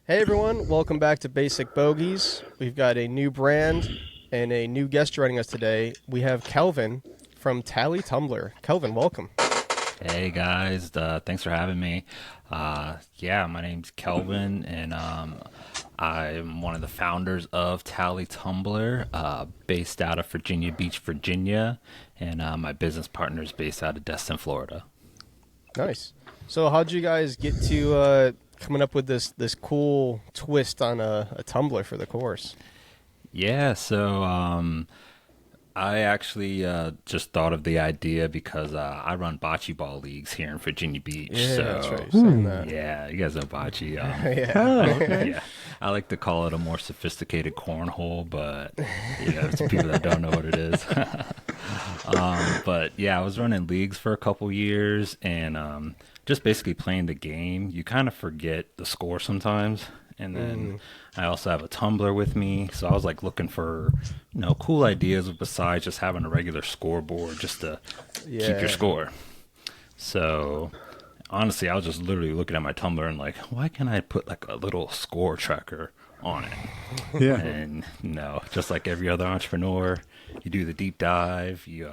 Hey everyone, welcome back to Basic Bogeys. We've got a new brand and a new guest joining us today. We have Kelvin from Tally Tumbler. Kelvin, welcome. Hey guys, thanks for having me. My name's Kelvin, and I'm one of the founders of Tally Tumbler, based out of Virginia Beach, Virginia, and my business partner is based out of Destin, Florida. Nice. So how'd you guys get to coming up with this cool twist on a tumbler for the course? So I actually just thought of the idea because I run bocce ball leagues here in Virginia Beach. Yeah, So that's right. You're saying that. yeah, you guys know bocce. Yeah. Oh, okay. Yeah, I like to call it a more sophisticated cornhole, but to people that don't know what it is. But yeah, I was running leagues for a couple years, and just basically playing the game. You kind of forget the score sometimes. And then I also have a tumbler with me, so I was like looking for, cool ideas besides just having a regular scoreboard just to keep Yeah. your score. So honestly, I was just literally looking at my tumbler and like, why can't I put like a little score tracker on it? Yeah. And just like every other entrepreneur, you do the deep dive, you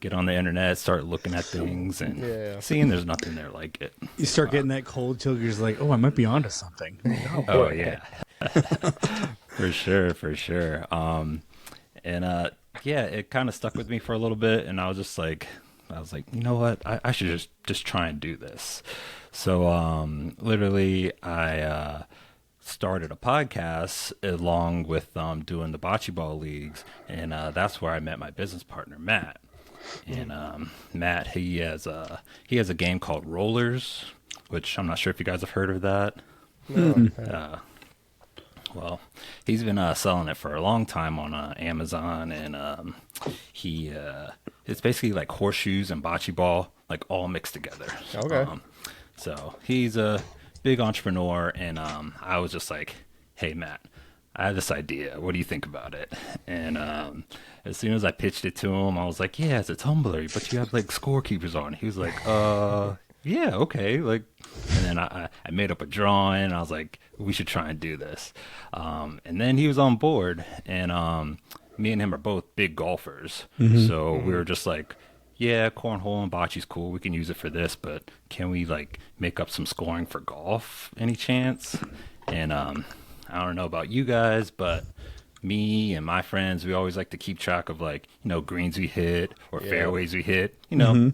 get on the internet, start looking at things, and seeing there's nothing there like it. You start getting that cold chill. You're just like, oh, I might be onto something. Oh yeah, for sure, for sure. It kind of stuck with me for a little bit, and I was like, you know what, I should just try and do this. So literally, I started a podcast along with doing the bocce ball leagues, and that's where I met my business partner Matt. And Matt, he has a game called Rollers, which I'm not sure if you guys have heard of that. No. Well, he's been selling it for a long time on Amazon, and it's basically like horseshoes and bocce ball, like all mixed together. Okay. So he's a big entrepreneur, and I was just like, hey, Matt, I have this idea. What do you think about it? And as soon as I pitched it to him, I was like, yeah, it's a tumbler, but you have like scorekeepers on. He was like, yeah, okay. Like, and then I made up a drawing, and I was like, we should try and do this. And then he was on board, and me and him are both big golfers. So we were just like, yeah, cornhole and bocce's cool. We can use it for this, but can we like make up some scoring for golf any chance? And I don't know about you guys, but me and my friends, we always like to keep track of like, greens we hit or fairways we hit,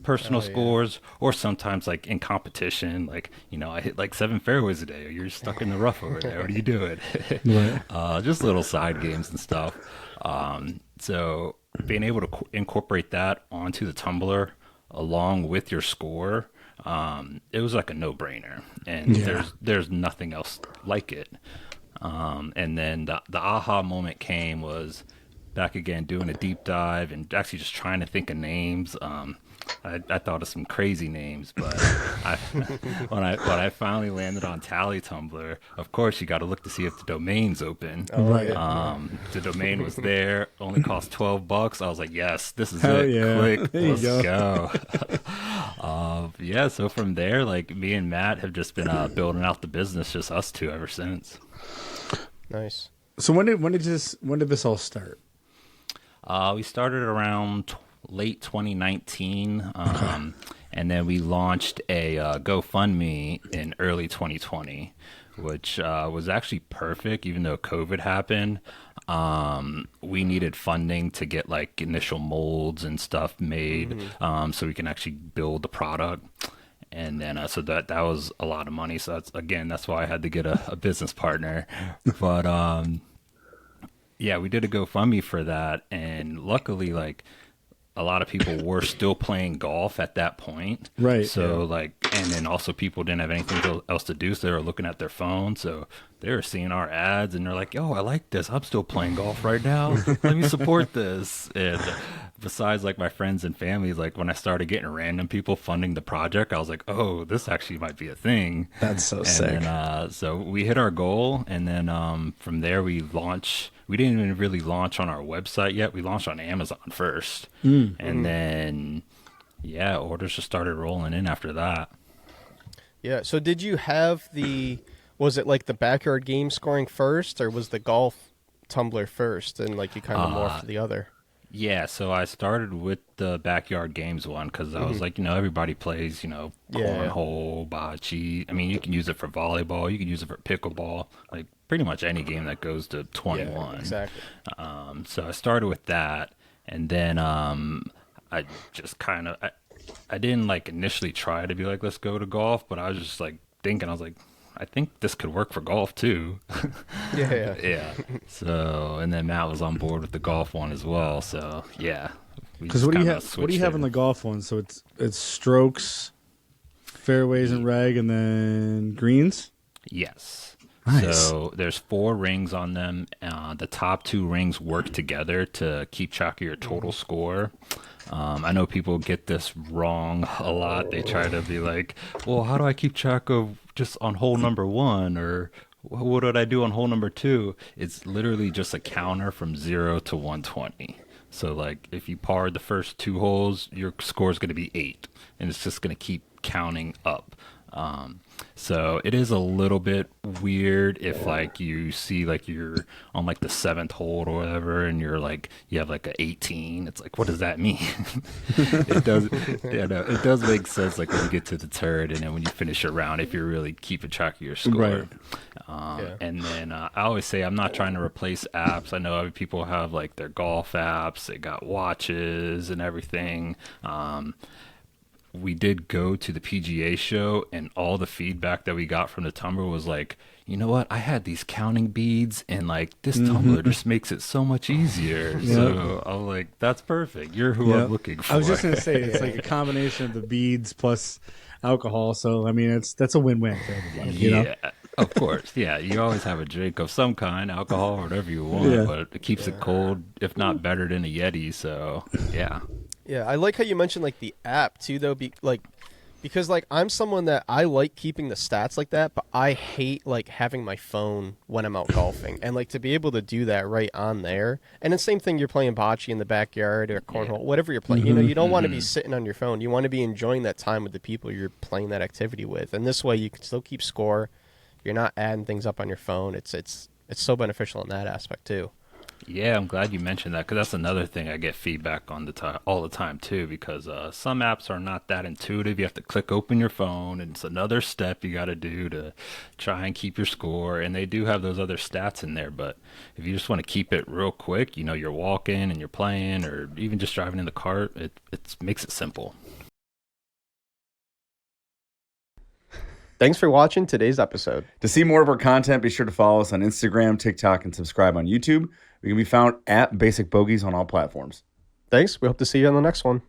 personal scores, or sometimes like in competition, like, I hit like 7 fairways a day, or you're stuck in the rough over there. What are you doing? Right. Just little side games and stuff. So being able to incorporate that onto the tumbler along with your score, it was like a no-brainer, and there's nothing else like it. And then the aha moment came was back again doing a deep dive and actually just trying to think of names. I thought of some crazy names, but when I finally landed on Tally Tumbler, of course you got to look to see if the domain's open. Right. The domain was there, only cost $12. I was like, yes, this is Hell it. yeah. Quick, There you let's go. go. So from there, like me and Matt have just been building out the business, just us two ever since. Nice. So when did this all start? We started around late 2019, and then we launched a GoFundMe in early 2020, which was actually perfect, even though COVID happened. We needed funding to get like initial molds and stuff made, so we can actually build the product. And then, so that was a lot of money. So that's why I had to get a business partner. But, we did a GoFundMe for that. And luckily, like, a lot of people were still playing golf at that point. Right. So and then also people didn't have anything else to do. So they were looking at their phone. So they were seeing our ads and they're like, yo, I like this. I'm still playing golf right now. Let me support this. And besides like my friends and family, like when I started getting random people funding the project, I was like, oh, this actually might be a thing. That's so And sick. then, so we hit our goal. And then from there we launched. We didn't even really launch on our website yet. We launched on Amazon first. And then, orders just started rolling in after that. Yeah. So did you have the Was it like the backyard game scoring first, or was the golf tumbler first, and like you kind of morphed to the other? Yeah, so I started with the backyard games one because I was like, everybody plays, Yeah. cornhole, bocce. I mean, you can use it for volleyball, you can use it for pickleball, like pretty much any game that goes to 21. Yeah, exactly. So I started with that, and then I just kind of I didn't like initially try to be like, let's go to golf, but I was just like thinking, I was like, I think this could work for golf too. Yeah. Yeah. So, and then Matt was on board with the golf one as well. So, yeah. Because what do you have on the golf one? So it's strokes, fairways and reg, and then greens. Yes. Nice. So there's 4 rings on them. The top 2 rings work together to keep track of your total score. I know people get this wrong a lot. They try to be like, well, how do I keep track of just on hole number 1, or what did I do on hole number 2? It's literally just a counter from 0 to 120. So like if you parred the first 2 holes, your score is going to be 8, and it's just going to keep counting up. So it is a little bit weird if like you see like you're on like the 7th hole or whatever, and you're like you have like a 18. It's like, what does that mean? It does, it does make sense like when you get to the third, and then when you finish your round, if you're really keeping track of your score. Right. And then I always say I'm not trying to replace apps. I know other people have like their golf apps, they got watches and everything. We did go to the PGA show, and all the feedback that we got from the tumbler was like, you know what? I had these counting beads, and like this tumbler just makes it so much easier. Yep. So I was like, that's perfect. You're who I'm looking for. I was just gonna say it's like a combination of the beads plus alcohol. So I mean, that's a win-win for everybody. You know? Yeah, of course. Yeah, you always have a drink of some kind, alcohol or whatever you want, but it keeps it cold, if not better than a Yeti. So yeah. Yeah, I like how you mentioned like the app too, though. Because like I'm someone that I like keeping the stats like that, but I hate like having my phone when I'm out golfing, and like to be able to do that right on there. And the same thing, you're playing bocce in the backyard or cornhole, whatever you're playing. You don't want to be sitting on your phone. You want to be enjoying that time with the people you're playing that activity with. And this way, you can still keep score. You're not adding things up on your phone. It's so beneficial in that aspect too. Yeah, I'm glad you mentioned that, because that's another thing I get feedback on all the time too, because some apps are not that intuitive. You have to click open your phone, and it's another step you got to do to try and keep your score, and they do have those other stats in there, but if you just want to keep it real quick, you're walking and you're playing, or even just driving in the cart, it makes it simple. Thanks for watching today's episode. To see more of our content, be sure to follow us on Instagram, TikTok, and subscribe on YouTube. We can be found at Basic Bogeys on all platforms. Thanks. We hope to see you on the next one.